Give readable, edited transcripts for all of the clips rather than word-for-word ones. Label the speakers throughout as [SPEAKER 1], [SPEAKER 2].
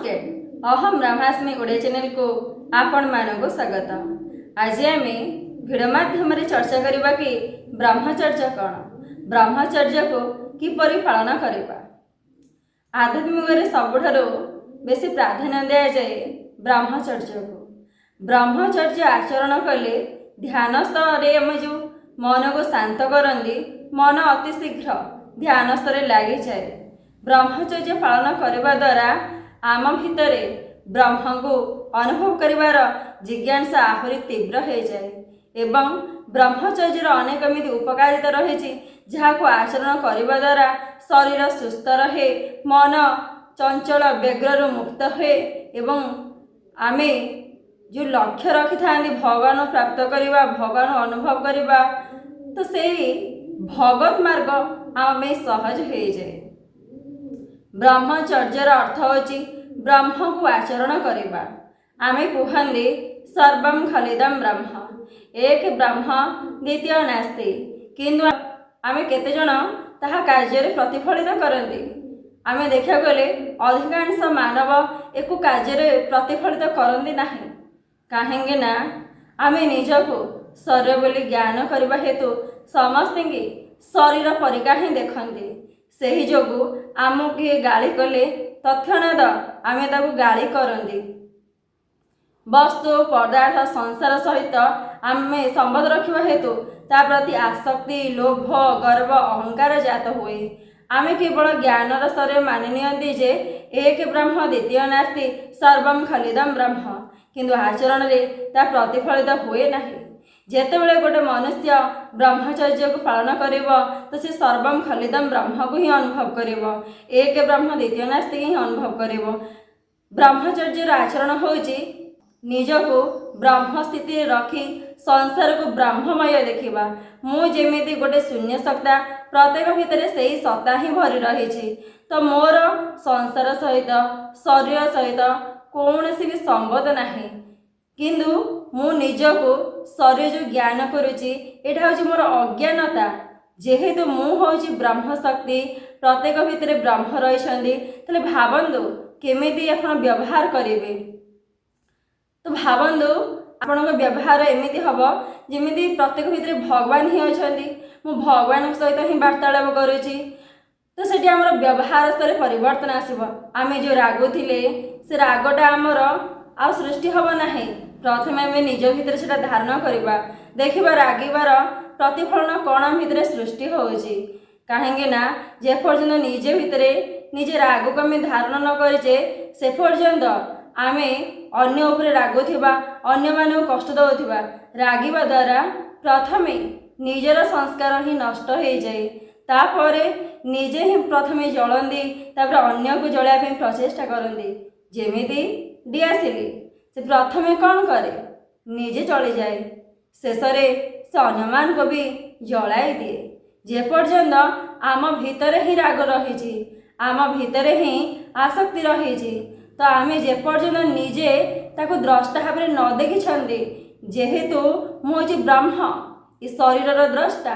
[SPEAKER 1] नमस्कार अहम ब्रह्मास्मि ओडिया चैनल को आपण मानक स्वागत। आज आम भिड माध्यम चर्चा करबा कि ब्रह्मचर्य कौन, ब्रह्मचर्य को किपरि पालन करबा। आध्यात्मिक सबुठारु बेसी प्राधान्य दिया जाए ब्रह्मचर्य को। ब्रह्मचर्य आचरण कले ध्यान स्तर आम जो मन को शांत करती मन अति शीघ्र ध्यान स्तर लगी जाए। ब्रह्मचर्य पालन करने द्वारा आम भितर ब्रह्म को अनुभव करिवार जिज्ञासा आहुरी तीव्र हो जाए एवं ब्रह्मचर्यर अनेक एमती उपकारिता रही जहाँ को आचरण करने द्वारा शरीर सुस्थ रहे, मन चंचल व्यग्र मुक्त हुए एवं आमे जो लक्ष्य रखि था भगवान प्राप्त करवा, भगवान अनुभव करवा, तो से भगवत मार्ग आम सहज हो जाए। ब्रह्मचर्यर अर्थ होची ब्रह्म को आचरण करवा। आमे कहते सर्वं खलिदं ब्रह्म, एक ब्रह्म द्वितीय नास्ति, किंतु आमे केते जन ताहा कार्य प्रतिफलित करते। आमे देखा गले अधिकांश मानव एक कार्य प्रतिफलित करते नहीं। कहीं ना आमे निजको शरीर बोली ज्ञान करने हेतु समस्त शरीर परिका ही देखते। सही जोगु आम किए गाली कले तत्क्षणात आमे ताकू गाली करती। वस्तु पदार्थ संसार सहित आमे संबंध रखा हेतु ता प्रति आसक्ति, लोभ, गर्व, अहंकार जात हुए। आमे केवल ज्ञानर स्तर मानि नियंती जे एक ब्रह्म द्वितीय नास्ति, सर्वं खलिदं ब्रह्म, किंतु आचरण रे ता प्रतिफलित हुए नहीं। जेतेबेले गोटे मनुष्य ब्रह्मचर्य को पालन करिवो तो से सर्वं खलिदं ब्रह्म को ही अनुभव करिवो, एक ब्रह्म द्वितीय नास्ति ही अनुभव करिवो। ब्रह्मचर्यर आचरण होची निजको ब्रह्म स्थिति रखी संसार को ब्रह्ममय देखिबा। मु जेमिति गोटे शून्य सत्ता, प्रत्येक भितर से ही सत्ता ही भरी रही, तो मोर संसार सहित शरीर सहित कौन सी भी संबंध नहीं, किंतु मु निजको शरीर जो ज्ञान करुची एटा हूँ मोर अज्ञानता। जेहेतु मु हूँ ब्रह्म शक्ति, प्रत्येक भितर ब्रह्म रही, तेल भावतु केमिति आपण व्यवहार करेंगे। तो भावतु आपण व्यवहार एमती हम जमी प्रत्येक भितर भगवान ही अच्छा, मु भगवान सहित ही वार्तालाप करुची, तो सेठी आमर व्यवहार स्तर परिवर्तन आसब। आम जो रागुले से रागटा आमर आ सृष्टि हम ना। प्रथम आम निज भितर से धारण करवा, देखा रागिबार प्रतिफलन कौन भितर सृष्टि होची। कहीं ना जे पर्यंत निजे भितर निजे राग को आम धारण न करे से पर्यंत आम अन्य उपरे रागुवा, अन्य मानक कष्ट दौथिबा। रागिबा द्वारा प्रथमे निजर संस्कार ही नष्ट हो जाए, तापरे निजे ही प्रथमे जलती, तापर अन्य को जलाया प्रचेषा करती। जेमिति दिआसिली से प्रथमे कौन करे, निजे चली जाए, शेष से अन्यमान को भी जलाई दिए। जे पर्यंत आम भितर ही राग रही, आम भितर ही आसक्ति रही, तो आम जे पर्यंत निजे ताको द्रष्टा भाव न देखी, जेहेतु मुझे ब्रह्म ई शरीर द्रष्टा,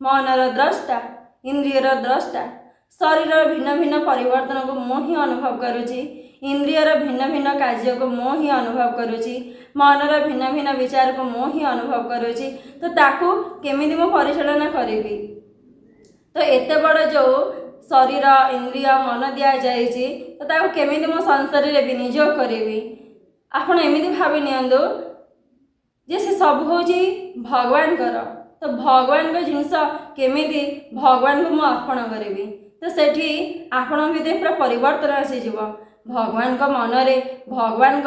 [SPEAKER 1] मनर द्रष्टा, इंद्रियर द्रष्टा, शरीर भिन्न भिन्न परिवर्तन को मुझे अनुभव करुची, इंद्रियर भिन्न भिन्न कार्य को मुझे अनुभव करुची, मनर भिन्न भिन्न विचार को मुझे अनुभव करुची, तो ताकू केमिति मु परिचालना करी। तो एते बड़ जो शरीर इंद्रिय मन दि जाइए, तो ताकू केमिति मु संसार रे विनियोग करी। आपण एमिति भावी नियंतु जे से सब हूँ भगवान कर, तो भगवान को जिनस केमिति भगवान को मु अर्पण करी, तो सेठी आपण भितर पूरा परिवर्तन आसीजिव। भगवान को मनरे भगवान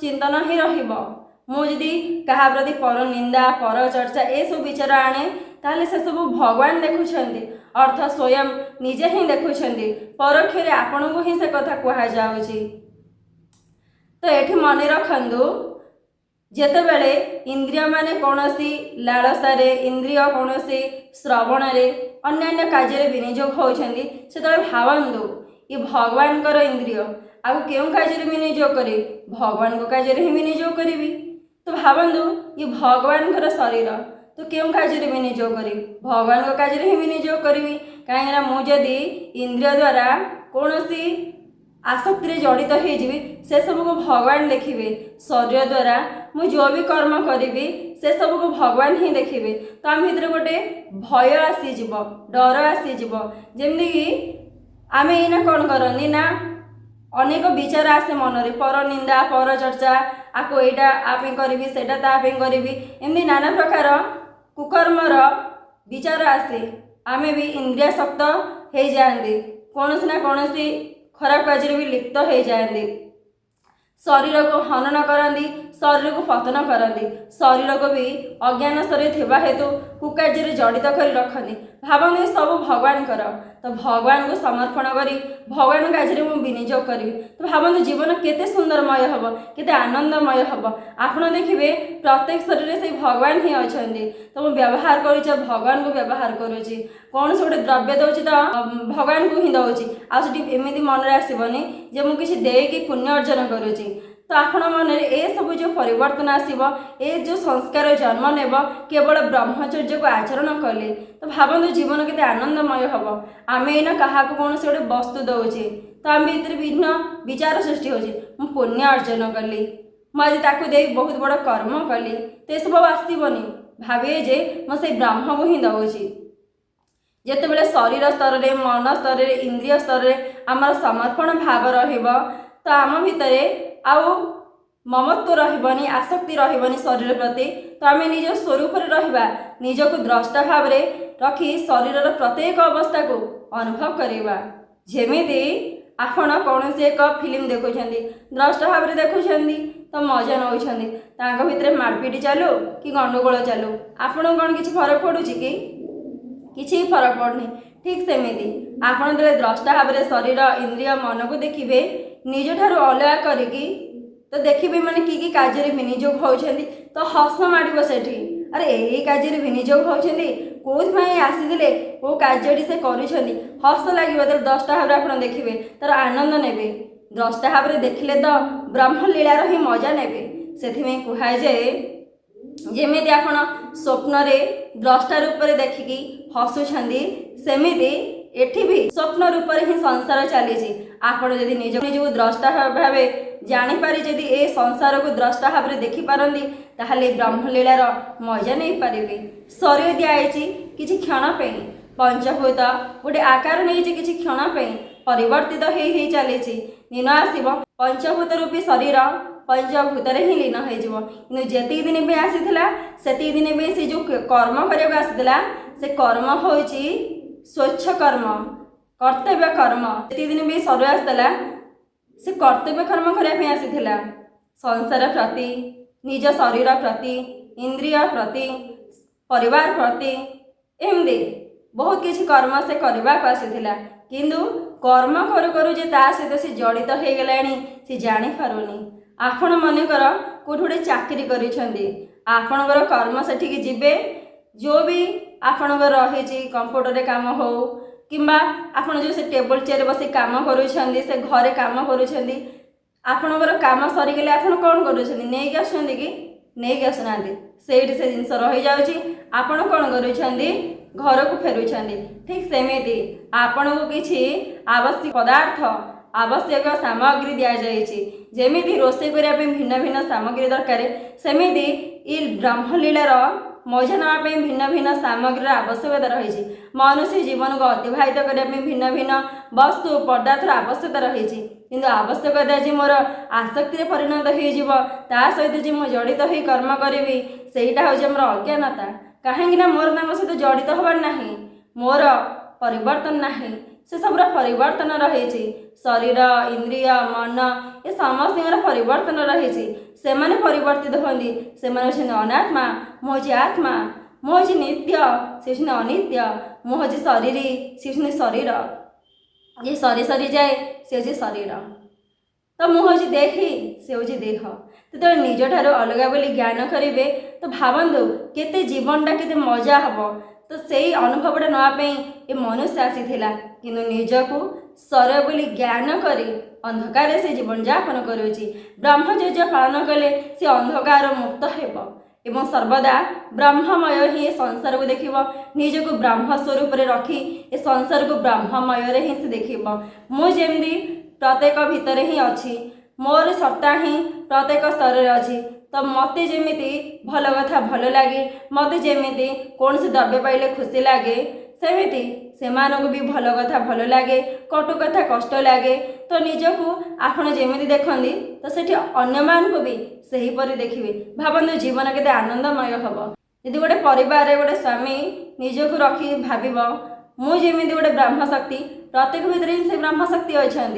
[SPEAKER 1] चिंतन ही रुझी क्या प्रति पर निंदा, पर चर्चा ए सब विचार आने, ताले से सब भगवान देखुं, अर्थ स्वयं निजे ही देखुं, परोक्ष आपण को ही से कथा कहुच्छी। तो ये मन रखु जेतेबेले इंद्रिय माने कौनसी लालसार, इंद्रिय कौनसी श्रवण अन्य कार्य विनियोग होती, से भावतु ये भगवान इंद्रिय आउ क्यों कार्य विनियोग करी, भगवान को कार्य ही विनियोग करी। तो भावतु ये भगवान शरीर, तो क्यों कार्य विनियोग करी, भगवान को कार्य ही विनियोग करी। कहीं मुझे इंद्रिय द्वारा कौन आसक्ति जड़ित होइजिबि से सब को भगवान देखिबे। शरीर द्वारा मु जो भी कर्म करी से सब को भगवान ही देखिबे। तो आम भीतर गोटे भय आसीजिव, डर आसीजिव, जेमती कि आम एना कौन करनी ना अनेक विचार आसे मनरे, पर निंदा पर चर्चा, आको एटा आपे करी सेटा तापे करी, एमती नाना प्रकार कुकर्मर विचार आसे। आमे भी इंद्रिय शक्त हो जाते, कौन ना कौन खराब कार्य भी लिप्त हो जाते, शरीर को हनन करती, शरीर को पतन करती, शरीर को भी अज्ञान स्तर थिबा हेतु कुकार्य जड़ित कर रखती। भावती सब भगवान कर, तो भगवान को समर्पण करी भगवान कार्य मुझे विनियोग करी। तो भावती जीवन केते सुंदरमय हम, केते आनंदमय हम। आपड़ देखिए प्रत्येक शरीर से भगवान ही अच्छा। तो मुझे व्यवहार कर भगवान को व्यवहार करुँची, कौन से गोटे द्रव्य दौर तो भगवान को ही दौर आमती मन में आसबनी जे मुझे देकी पुण्य अर्जन करुँची। तो आपण मन ए सब जो परिवर्तन आसब, ए जो संस्कार जन्म नेब केवल ब्रह्मचर्य को आचरण कले, तो भावतु जीवन केते आनंदमय हम। आम एना क्या कौन से गोटे वस्तु दौचे तो आम भीतर विभिन्न विचार सृष्टि हो, पुण्य अर्जन कली, मुझे ताकू दे बहुत बड़ कर्म कली, तो सब आसबनी भावे जे मुझे ब्रह्म को ही दौची। जितेबाला शरीर स्तर में, मन स्तर में, इंद्रिय स्तर में आमर समर्पण भाव रहिब, तो आम भितर आउ ममत्व रहिबनी, आसक्ति रहिबनी शरीर प्रति। तो आम निज स्वरूप रहिबा, निजको द्रष्टा भाव में रखी शरीर प्रत्येक अवस्था को अनुभव करिबा। जेमिति आपण कौन से एक फिल्म देखुछंदी, द्रष्टा भाव में देखुछंदी, तो मजा नौछंदी, तांका भितर मारपीट चालू कि गंडगोल चालू, आपण कौन किछि फरक पड़ुछि कि किछि फरक पड़नी। ठीक सेमिति आपण जब द्रष्टा भाव में शरीर इंद्रिय मन को देखिए निज ठारू अलग करिकी, तो देखिए मैंने कि कार्य विनियोग होती, तो हस माड़ से अरे यही कार्य विनियोग होती कौन आसी कौ कार्य से कर हस लगे, तो द्रष्टा भाव आप देखिए तार आनंद ने। द्रष्टा भाव में देखिले तो ब्रह्मलीलार ही मजा ने। से कहुए जमी आप स्वप्न द्रष्टा रूप में देखिकी हसुंट, सेमिति एठी भी स्वप्न रूप में ही संसार चली। आपण जदि निज निज द्रष्टा भाव जानीपारी, जदि ए संसार को द्रष्टा भाव में देखिपारती, ताहले ब्रह्मलीलार मजा नहीं पारे। शरीर दिखाई किसी क्षण पे, पंचभूत गोटे आकार नहीं किसी क्षण पे परिवर्तित हो चली। दिन आसब पंचभूत रूपी शरीर पंचभूत ही लीन हो, जी दिन भी आसीला से दिन भी से जो कर्म करने आसीला से कर्म हो स्वच्छ कर्म, कर्तव्य कर्म। जी दिन भी शरीर आसला से कर्तव्य कर्म करने आसीला, संसार प्रति, निज शरीर प्रति, इंद्रिय प्रति, परिवार प्रति, एमती बहुत किसी कर्म से करने को आसीला। किंतु कर्म करू करू जे ता सहित से जड़ित हो गलानी से जानी पारुनी। आपण मनकर कोठी गोटे चाकरी करिसेंती, आपणकर कर्म सेठिक जिबे, जो भी आपणकर रही कंप्यूटर काम हो किंबा आपण जो से टेबल चेयर बसी काम करुछंदी, से घरे काम करुछंदी, आपणकर काम सरीगले आपण कौन करुछंदी नहीं कि आसुछंदी कि नहीं कि आसुनांती, सेठी से जिनस रही जाउची, आपण कौन करुछंदी घर को फेरुछंदी। ठीक सेमिति आपण को किछि आवश्यक पदार्थ, आवश्यक सामग्री दि जाइछि, जेमिति रोषेई करिया पे भिन्न भिन्न सामग्री दरकार, सेमिति इ ब्रह्मलीलार मजा नापी भिन्न भिन्न सामग्री आवश्यकता रही। मनुष्य जीवन को अतिबाहित करने भिन्न भिन्न वस्तु पदार्थर आवश्यकता रही, किंतु आवश्यकता जी मोर आसक्ति परिणत हो सहित जी मुझे जड़ित हो कर्म करी सेटा हूँ मोर अज्ञानता। कहीं मोर तांको सहित जड़ित हबार ना, मोर परिवर्तन ना, से सब परिवर्तन रही। शरीर इंद्रिय मन ये समस्त परिवर्तन रही, से माने परिवर्तित होती, से अनात्मा, मोहजी आत्मा, मोहजी नित्य, से अनित्य, मोहजी शरीर, से शरीर, ये सरी सरी जाए से हूँ शरीर, तो मुझे देही से हूँ देह। तो निज ठार अलग बोली ज्ञान करेंगे तो भावतु केते जीवनटा केते मजा हम। तो से अनुभवटा नापी ये मनुष्य आसीला, किंतु निजको सर बोली ज्ञान करी अंधकार से जीवन यापन करुँची। ब्रह्मचर्य पालन कले से अंधकार मुक्त हेब एवं सर्वदा ब्रह्ममय ही संसार को देखिब, निजको ब्रह्म स्वरूप रखी ए संसार को ब्रह्ममय ही से देखिब। मुझे प्रत्येक भितर ही अच्छी मोर सत्ता ही प्रत्येक स्तर अच्छी। तो मत जमी भल कथा भल लगे मत जमी कौन से द्रव्य पाइले खुशी लगे सेमिति सेमानकु भी भल कथा भल लगे कटु कथा कष्ट लगे। तो निजकू आपण जमी देखती तो सेठी अन्य मान को भी सही परी देखिए। भावନ୍ତୁ जीवन केते आनंदमय हम यदि गोटे परिवार गोटे स्वामी निजकू रखी भाव मु जमी गोटे ब्रह्म शक्ति प्रत्येक भितर ही से ब्रह्म शक्ति अच्छा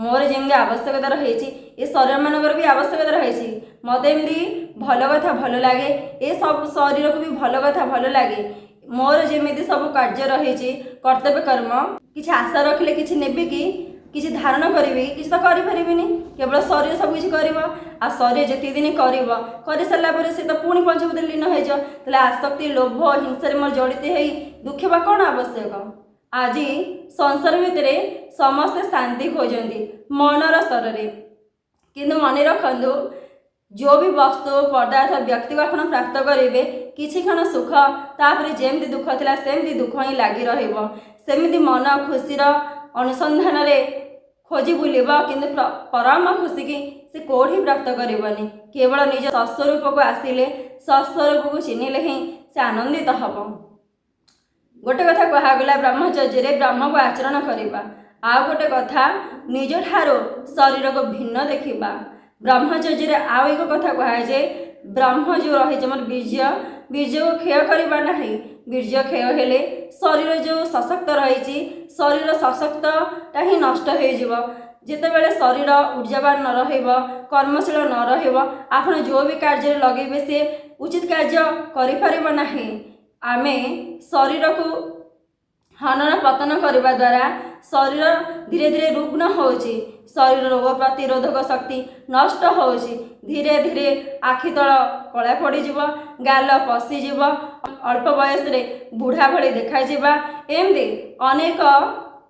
[SPEAKER 1] मोर जमी आवश्यकता रही ये शरीर मानकर भी आवश्यकता रही मत एमती भल कथा भल लगे ये सब शरीर को भी भल कथा भल लगे मोर जमी सब कार्य रही कर्तव्य कर्म किसी आशा रखिले किसी नेबी कि धारण करी कि तो करें केवल शरीर सब किसी कर शरीर जिते दिन कर सारापर से तो पुणी पंचभूत लीन हो आसक्ति लोभ हिंसा मोर जड़ित हो दुखा कौन आवश्यक। आज संसार भितर समस्ते शांति खोजती मनर स्तर में किंतु मन रखु जो भी वस्तु पदार्थ व्यक्ति को आप प्राप्त करेंगे किसी क्षण सुख तापर जमी दुख थी सेमती दुख ही लगी रमती मन खुशी अनुसंधान खोजी बुलब कि परम खुशी की से कौटी प्राप्त करनी केवल निज सस्वरूप को आसिले सस्वरूप को चिन्हले ही से आनंदित हम। गोटे कथा कहगला ब्रह्मचर्य ब्रह्म को आचरण करवा आ गोटे कथा निज ठारो शरीर को भिन्न देखा ब्रह्मचर्य आउ एक कथा कहुए ब्रह्म जो रही मोर बीर्ज को क्षय करवा ना बीर्ज क्षय हेले शरीर जो सशक्त रही शरीर सशक्तटा ही नष्ट हो जितेबाला शरीर ऊर्जावान न कर्मशील न आपण जो भी कार्य लगे से उचित कार्य करें आम शरीर को हनन पतन करने द्वारा शरीर धीरे धीरे रुग्ण हो शरीर रोग प्रतिरोधक शक्ति नष्ट हो धीरे धीरे आखि तल कला पड़ज गाल पशिज अल्प बयस बुढ़ा भली देखा एमती अनेक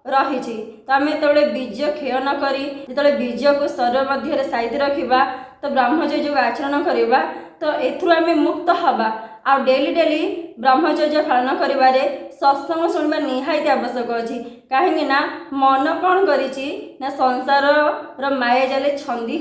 [SPEAKER 1] रही तो आम जो बीज क्षय न करी जो बीज को शरीर मध्य साइज रखा तो ब्रह्मचर्य जो आचरण करवा तो एथुरु आम मुक्त हवा आ डेली ब्रह्मचर्य पालन करिबारे सत्संग शुणवा निहायती आवश्यक अच्छी कहीं मन कौन करी संसार माया जाले छंदी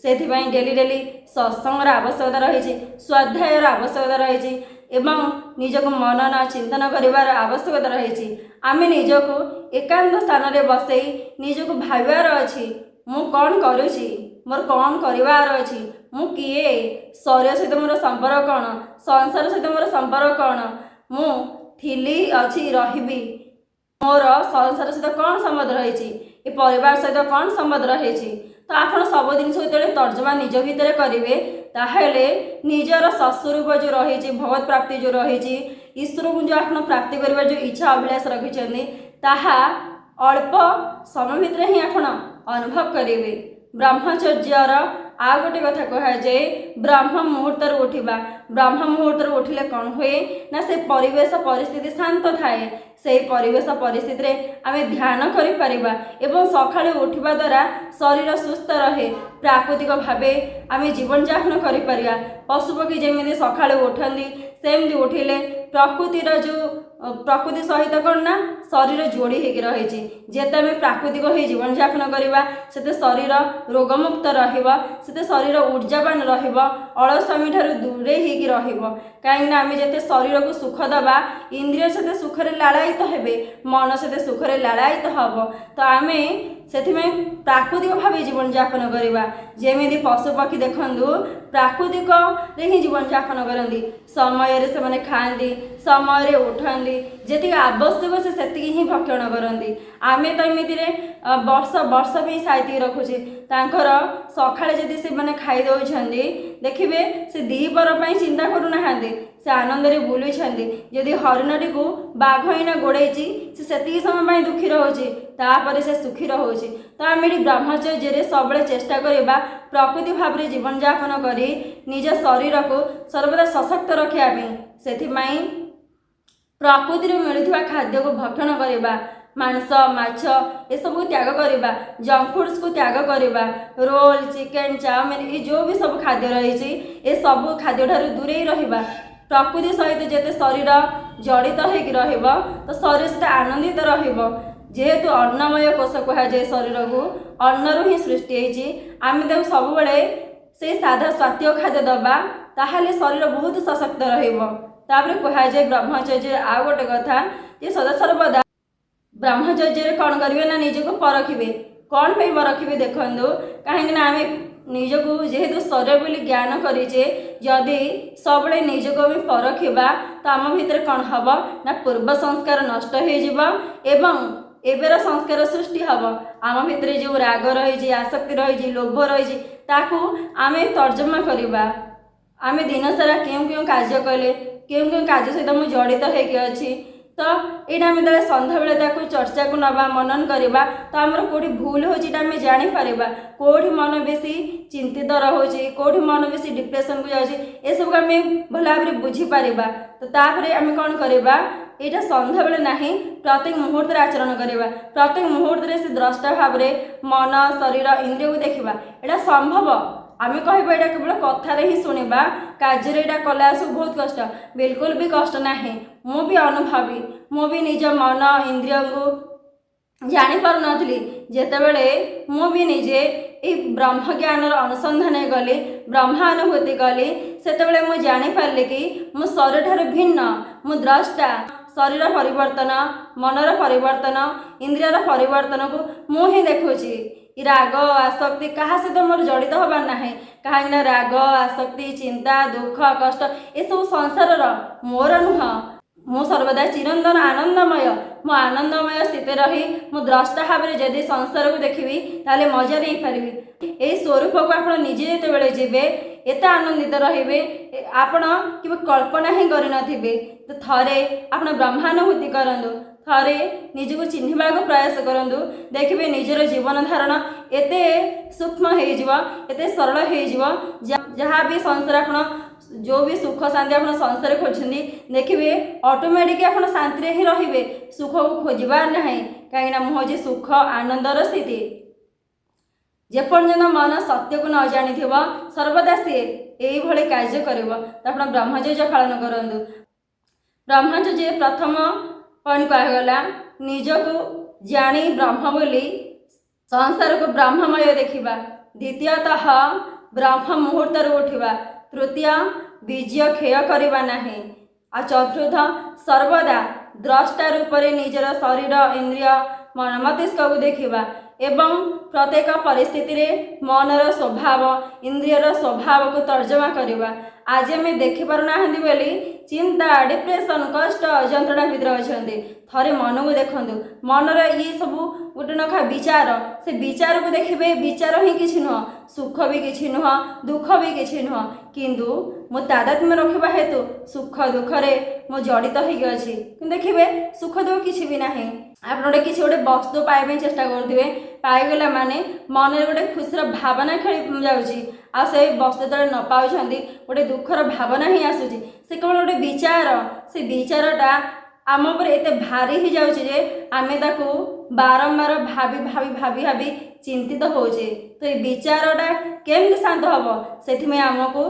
[SPEAKER 1] से डेली सत्संगर आवश्यकता रही स्वाध्यायर आवश्यकता रही एवं निजक मनन चिंतन करिबार आवश्यकता रही आम निजक एकांत स्थान में बसई निजक भाबार अच्छी मु कौन करुची मोर कौन करिवार अच्छी मु किए शरीर सहित मोर संपर्क कौन संसार सहित मोर संपर्क कौन मु थिली अच्छी रही मोर संसार सहित कौन संबंध रही ये परिवार सहित कौन संबंध रही तो आप सब जिन जो तर्जमा निज भितर करेंगे ताहले निजर सस्वरूप जो रही भगवत प्राप्ति जो रही ईश्वर को जो आप प्राप्ति कर जो इच्छा अभिलाष रखिंट ताहा अल्प समय भितर ही आप अनुभव करेंगे। ब्रह्मचर्यर आ गोटे कथा कहुए ब्रह्म मुहूर्त उठा ब्रह्म मुहूर्त उठिले कौन हुए ना से परिवेश परिस्थिति शांत थाए से परिवेश परिस्थिति आम ध्यान करिपरिबा एवं सकाळे उठिबा द्वारा शरीर सुस्थ रहे प्राकृतिक भाव आम जीवन यापन करिपरिबा पशुपक्षी जमी सकाळे उठती सेमती उठिले प्रकृतिर जो प्रकृति सहित कौन ना शरीर जोड़ी होगी रही जेते आम प्राकृतिक हो जीवन यापन करवा से शरीर रोगमुक्त से शरीर ऊर्जावान अलसमी ठार दूरे होगी कहीं आम जिते शरीर को सुख दबा इंद्रिय से सुखरे लालायित हेबे मन से सुखरे लालायित हम तो आम से प्राकृतिक भाव जीवन यापन करवा जमी पशुपक्षी देखु प्राकृतिक ही जीवन यापन करती समय से खाती समय उठती जी आवश्यक से ही भक्षण करती आम तो एमती वर्ष वर्ष भी साइती रखुचे सकाଳେ जदि से खाई दौरान देखिए से दीपर चिंता करूना से आनंद रे बुलूँ जदि हरिणटी को बाघ इना गोड़े से समय दुखी रोचे तापर से सुखी रोचे तो आम ये ब्रह्मचर्य सब चेष्टा करवा प्रकृति भाव में जीवन यापन कर निज शरीर को सर्वदा सशक्त रखापी से प्रकृति मिलुवा खाद्य को भक्षण करवा मांस माछ ये सब त्याग करवा जंक फूड्स को त्याग करवा रोल चिकेन चाउमिन ये जो भी सब खाद्य रही ये सब खाद्य ठार दूरे रहिबा प्रकृति सहित जिते शरीर जड़ित हो तो शरीर से आनंदित जेहेतु अन्नमय कोष कहुए शरीर को अन्नरू ही सृष्टि होती आम ताको सब से साधा स्वास्थ्य खाद्य दबा ताहले शरीर बहुत सशक्त रही कहुए ब्रह्मचर्य आउ गोटे कथा जे सदा सर्वदा ब्रह्मचर्य कौन करेंगे ना निजक परखिबे कौन पे परखिबे देखु कहीं आम निजक जेहेतु शरीर बोली ज्ञान करेचे जदि सब निजक भी परखिबा तो आम भितर कौन हम ना पूर्व संस्कार नष्ट हो एबेर संस्कार सृष्टि हम आम भितर जो राग रही आसक्ति रही लोभ रही ताकू आम तर्जमा करवा आम दिन सारा क्यों क्यों कार्य कले क्यों क्यों कार्य सहित मुझे जड़ित होगी तो यहाँ आम जो सन्ध्या बेले चर्चा को नवा मनन करवा तो आमर कौटी भूल हो जापर कौटी मन बेसी चिंतित रोचे कौटी मन बेसी डिप्रेशन को जाए सब आम भल भाव में बुझीपर तो तापर आम कौन करवा यहाँ सन्ध्या बेले ना प्रत्येक मुहूर्त आचरण करवा प्रत्येक मुहूर्त से द्रष्टा भाव में मन शरीर इंद्रिय को देखा यहाँ संभव आम कह केवल कथार ही शुणा कार्य यहाँ कला सब बहुत कष्ट बिल्कुल भी कष्ट ना मु भी अनुभवी मु भी निज मन इंद्रिय को जापर नी जितेबले मुझे निजे ब्रह्म ज्ञान अनुसंधान गली ब्रह्मानुभूति कली से मुझे जापारे कि मु शरीर ठार भिन्न मु द्रष्टा शरीर परिवर्तन मनर परिवर्तन इंद्रियर परिवर्तन को मुझे देखुची राग आसक्ति क्या सहित मोर जड़ित हबार ना कहीं राग आसक्ति चिंता दुख कष्ट ये सब संसार मोर नुह मु सर्वदा चिरंतन आनंदमय मु आनंदमय स्थित रही मु द्रष्टा भाव में जदि संसार को देखी ताले मजा नहीं पारि यही स्वरूप को आप निजे जिते जीवे एत आनंदित रे आपण कि कल्पना ही करे तो थे आप ब्रह्मानुभूति करूँ थे निजक चिन्हवा को प्रयास करूँ देखिए निजर जीवन धारण एत सूक्ष्म होते सरल हो जहाँ भी संसार आप जो भी सुख शांति आप संसार खोजती देखिए ऑटोमेटिक आप शांति ही रे सुख को खोजबार ना कहीं मुझे सुख आनंदर स्थिति जेपर्यंत मन सत्य को न जानी सर्वदा सी यही कार्य कर ब्रह्मचर्य पालन करूँ ब्रह्मचर्य प्रथम पॉइंट कहगला निजको जानी ब्रह्म बोली संसार को ब्रह्ममय देखा द्वितीयतः ब्रह्म मुहूर्त उठा तृतीय बीज क्षय करवा ना आ चतुर्थ सर्वदा द्रष्टा रूप में निजर शरीर इंद्रिय मन मस्तिष्क को देखा एवं प्रत्येक परिस्थिति रे मनर स्वभाव इंद्रियर स्वभाव को तर्जमा करवा आज आम देखिपार ना बोली चिंता डिप्रेशन कष्ट जंत्रणा भितर अच्छा थे मन को देखु मनर ये सब गोटे नखा विचार से विचार को देखिए विचार ही किसी नुह सुख भी किसी नुह दुख भी किसी नुह किंतु मो तादात्म्य रखा हेतु सुख दुखरे मो जड़ित होगी देखिए सुख दुख किसी भी ना आप किसी गोटे वस्तु पाइबा चेष्टा करुवे पाईगला माने मन में गोटे खुशीर भावना खेली जाऊँगी आ से वस्तु जो न पाँच गोटे दुखर भावना ही आसूँ से केवल गोटे विचार से विचारटा आम उपर एत भारी हो जाए आम ताकू बारंबार भाभी भाभी भाभी भाभी चिंतित होचे तो ये विचारटा केमती शांत हम से आमको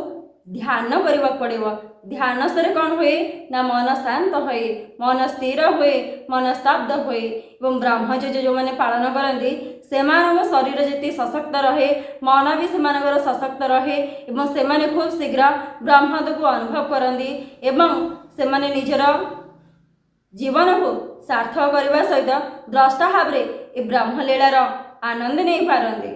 [SPEAKER 1] ध्यान करने पड़ो ध्यान स्तर कौन हुए ना मन शांत हुए मन स्थिर हुए मन स्तब्ध हुए और ब्रह्मचर्य जो मैंने पालन करती से शरीर जी सशक्त रहे मन भी से सशक्त रहे और से खूब शीघ्र ब्रह्म को अनुभव करती से निजर जीवन को सार्थक करने सहित द्रष्टा भाव में ब्रह्मलीलार आनंद नहीं पारती।